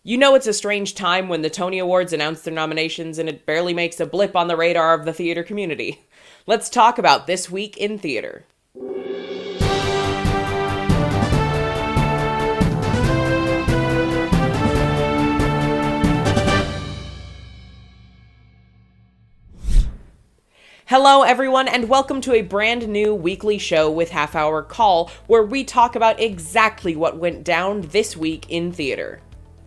You know it's a strange time when the Tony Awards announce their nominations and it barely makes a blip on the radar of the theater community. Let's talk about This Week in Theater. Hello everyone, and welcome to a brand new weekly show with Half Hour Call, where we talk about exactly what went down this week in theater.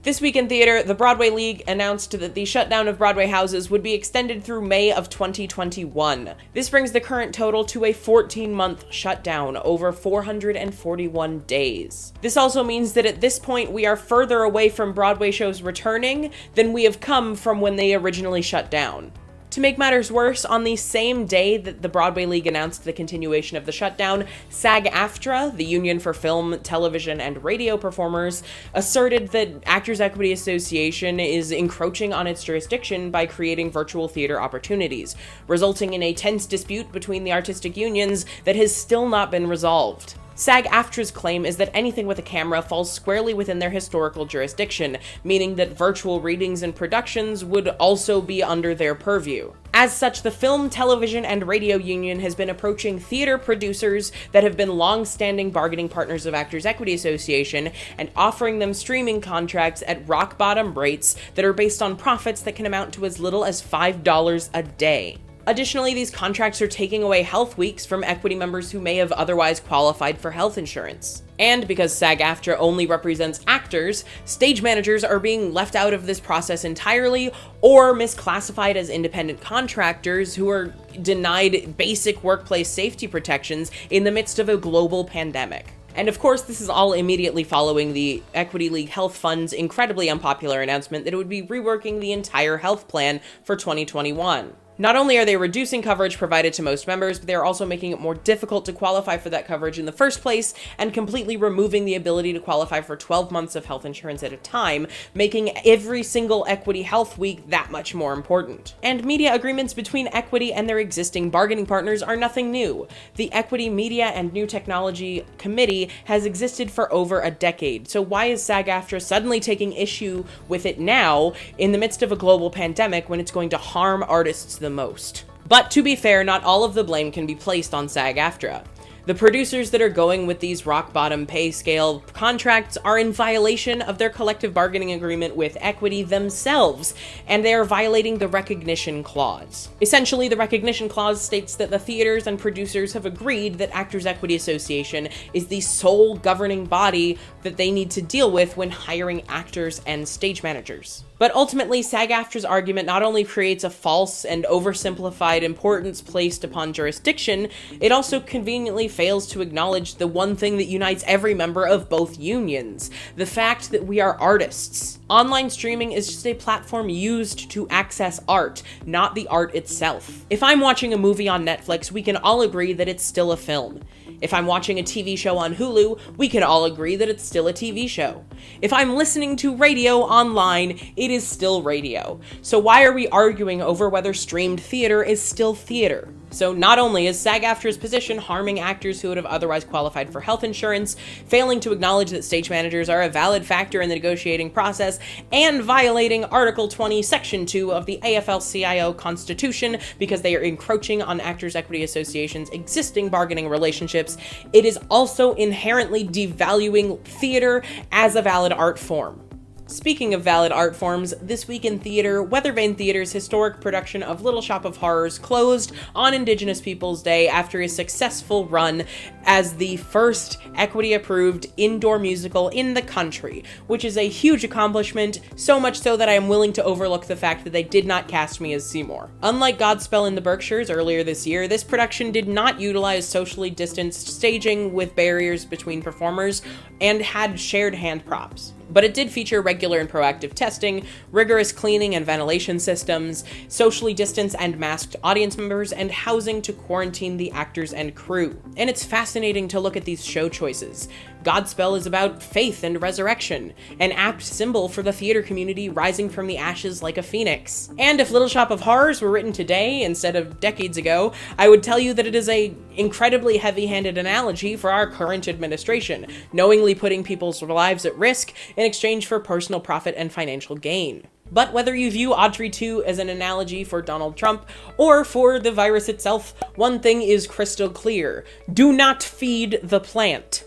This week in theater, the Broadway League announced that the shutdown of Broadway houses would be extended through May of 2021. This brings the current total to a 14-month shutdown over 441 days. This also means that at this point we are further away from Broadway shows returning than we have come from when they originally shut down. To make matters worse, on the same day that the Broadway League announced the continuation of the shutdown, SAG-AFTRA, the Union for Film, Television, and Radio Performers, asserted that Actors Equity Association is encroaching on its jurisdiction by creating virtual theater opportunities, resulting in a tense dispute between the artistic unions that has still not been resolved. SAG-AFTRA's claim is that anything with a camera falls squarely within their historical jurisdiction, meaning that virtual readings and productions would also be under their purview. As such, the Film, Television, and Radio Union has been approaching theater producers that have been long-standing bargaining partners of Actors Equity Association and offering them streaming contracts at rock-bottom rates that are based on profits that can amount to as little as $5 a day. Additionally, these contracts are taking away health weeks from equity members who may have otherwise qualified for health insurance. And because SAG-AFTRA only represents actors, stage managers are being left out of this process entirely or misclassified as independent contractors who are denied basic workplace safety protections in the midst of a global pandemic. And of course, this is all immediately following the Equity League Health Fund's incredibly unpopular announcement that it would be reworking the entire health plan for 2021. Not only are they reducing coverage provided to most members, but they are also making it more difficult to qualify for that coverage in the first place and completely removing the ability to qualify for 12 months of health insurance at a time, making every single Equity Health Week that much more important. And media agreements between Equity and their existing bargaining partners are nothing new. The Equity Media and New Technology Committee has existed for over a decade, so why is SAG-AFTRA suddenly taking issue with it now in the midst of a global pandemic when it's going to harm artists the most? But to be fair, not all of the blame can be placed on SAG-AFTRA. The producers that are going with these rock-bottom pay scale contracts are in violation of their collective bargaining agreement with Equity themselves, and they are violating the recognition clause. Essentially, the recognition clause states that the theaters and producers have agreed that Actors Equity Association is the sole governing body that they need to deal with when hiring actors and stage managers. But ultimately, SAG-AFTRA's argument not only creates a false and oversimplified importance placed upon jurisdiction, it also conveniently fails to acknowledge the one thing that unites every member of both unions: the fact that we are artists. Online streaming is just a platform used to access art, not the art itself. If I'm watching a movie on Netflix, we can all agree that it's still a film. If I'm watching a TV show on Hulu, we can all agree that it's still a TV show. If I'm listening to radio online, it is still radio. So why are we arguing over whether streamed theater is still theater? So not only is SAG-AFTRA's position harming actors who would have otherwise qualified for health insurance, failing to acknowledge that stage managers are a valid factor in the negotiating process, and violating Article 20, Section 2 of the AFL-CIO Constitution because they are encroaching on Actors Equity Association's existing bargaining relationships, it is also inherently devaluing theater as a valid art form. Speaking of valid art forms, this week in theater, Weathervane Theater's historic production of Little Shop of Horrors closed on Indigenous Peoples Day after a successful run as the first equity-approved indoor musical in the country, which is a huge accomplishment, so much so that I am willing to overlook the fact that they did not cast me as Seymour. Unlike Godspell in the Berkshires earlier this year, this production did not utilize socially distanced staging with barriers between performers and had shared hand props. But it did feature regular and proactive testing, rigorous cleaning and ventilation systems, socially distanced and masked audience members, and housing to quarantine the actors and crew. And it's fascinating to look at these show choices. Godspell is about faith and resurrection, an apt symbol for the theater community rising from the ashes like a phoenix. And if Little Shop of Horrors were written today instead of decades ago, I would tell you that it is a incredibly heavy-handed analogy for our current administration, knowingly putting people's lives at risk in exchange for personal profit and financial gain. But whether you view Audrey 2 as an analogy for Donald Trump or for the virus itself, one thing is crystal clear: do not feed the plant.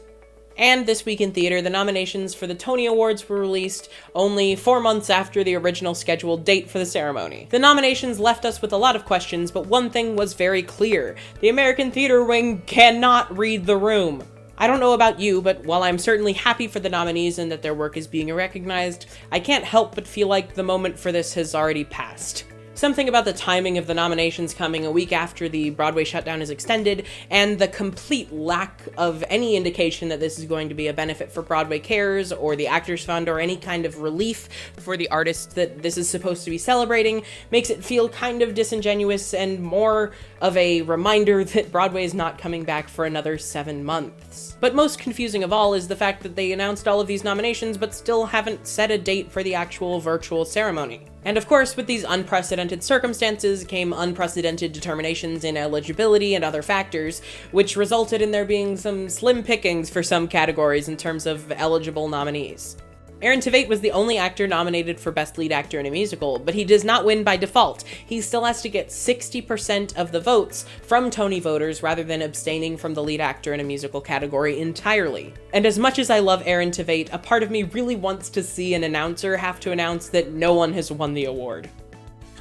And this week in theater, the nominations for the Tony Awards were released only 4 months after the original scheduled date for the ceremony. The nominations left us with a lot of questions, but one thing was very clear: the American theater wing cannot read the room. I don't know about you, but while I'm certainly happy for the nominees and that their work is being recognized, I can't help but feel like the moment for this has already passed. Something about the timing of the nominations coming a week after the Broadway shutdown is extended, and the complete lack of any indication that this is going to be a benefit for Broadway Cares or the Actors Fund or any kind of relief for the artists that this is supposed to be celebrating, makes it feel kind of disingenuous and more of a reminder that Broadway is not coming back for another 7 months. But most confusing of all is the fact that they announced all of these nominations but still haven't set a date for the actual virtual ceremony. And of course, with these unprecedented circumstances came unprecedented determinations in eligibility and other factors, which resulted in there being some slim pickings for some categories in terms of eligible nominees. Aaron Tveit was the only actor nominated for Best Lead Actor in a Musical, but he does not win by default. He still has to get 60% of the votes from Tony voters rather than abstaining from the lead actor in a musical category entirely. And as much as I love Aaron Tveit, a part of me really wants to see an announcer have to announce that no one has won the award.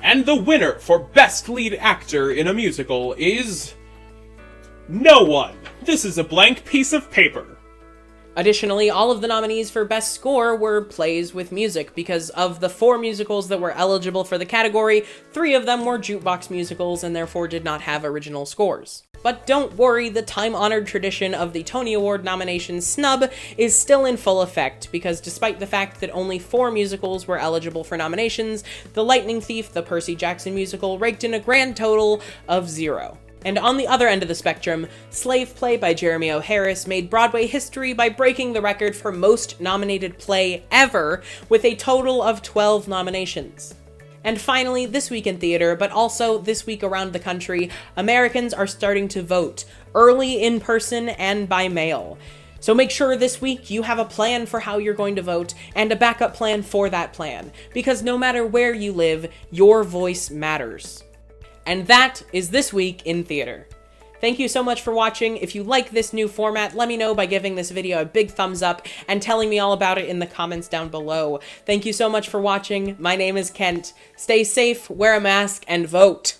And the winner for Best Lead Actor in a Musical is... no one! This is a blank piece of paper. Additionally, all of the nominees for Best Score were plays with music, because of the 4 musicals that were eligible for the category, 3 of them were jukebox musicals and therefore did not have original scores. But don't worry, the time-honored tradition of the Tony Award nomination snub is still in full effect, because despite the fact that only 4 musicals were eligible for nominations, The Lightning Thief, the Percy Jackson musical, raked in a grand total of 0. And on the other end of the spectrum, Slave Play by Jeremy O. Harris made Broadway history by breaking the record for most nominated play ever, with a total of 12 nominations. And finally, this week in theater, but also this week around the country, Americans are starting to vote, early in person and by mail. So make sure this week you have a plan for how you're going to vote and a backup plan for that plan, because no matter where you live, your voice matters. And that is this week in theater. Thank you so much for watching. If you like this new format, let me know by giving this video a big thumbs up and telling me all about it in the comments down below. Thank you so much for watching. My name is Kent. Stay safe, wear a mask, and vote.